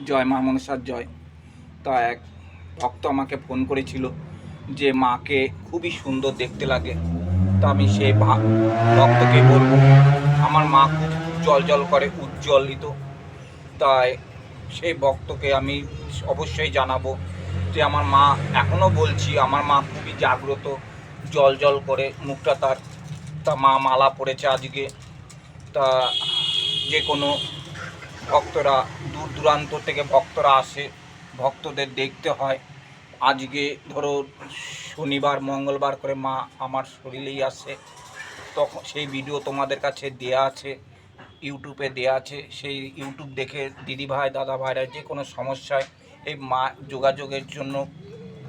জয় মা মনসার জয়। তা এক ভক্ত আমাকে ফোন করেছিল যে মাকে খুবই সুন্দর দেখতে লাগে। তা আমি সেই ভক্তকে বলবো আমার মা খুব জ্বল করে উজ্জ্বলিত। তাই সেই ভক্তকে আমি অবশ্যই জানাবো যে আমার মা, এখনও বলছি আমার মা খুবই জাগ্রত, জল করে মুখটা তার। তা মা মালা পড়েছে আজকে। তা যে কোনো ভক্তরা দূর দূরান্ত থেকে ভক্তরা আসে, ভক্তদের দেখতে হয়। আজকে ধরো শনিবার মঙ্গলবার করে মা আমার শরীরেই আসে, তখন সেই ভিডিও তোমাদের কাছে দেয়া আছে, ইউটিউবে দেয়া আছে। সেই ইউটিউব দেখে দিদিভাই দাদা ভাইরা যে কোনো সমস্যায় এই মা যোগাযোগের জন্য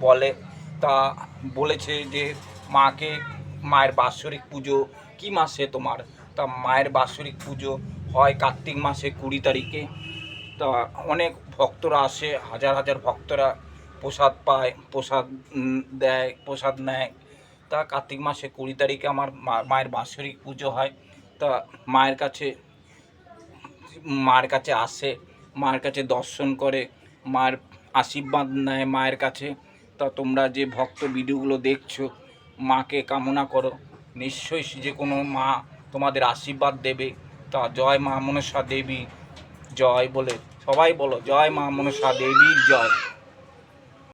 বলে। তা বলেছে যে মাকে, মায়ের বাৎসরিক পুজো কী মাসে তোমার? তা মায়ের বাৎসরিক পুজো হয় কার্তিক মাসে 20 তারিখে। তা অনেক ভক্তরা আসে, হাজার হাজার ভক্তরা প্রসাদ পায়, প্রসাদ দেয়, প্রসাদ নেয়। তা কার্তিক মাসে 20 তারিখে আমার মায়ের বাৎসরিক পুজো হয়। তা মায়ের কাছে আসে, মায়ের কাছে দর্শন করে, মায়ের আশীর্বাদ নেয় মায়ের কাছে। তা তোমরা যে ভক্ত ভিডিওগুলো দেখছো, মাকে কামনা করো, নিশ্চয়ই যে কোনো মা তোমাদের আশীর্বাদ দেবে। তা জয় মা মনসা দেবী জয় বলে সবাই বলো, জয় মা মনসা দেবীর জয়।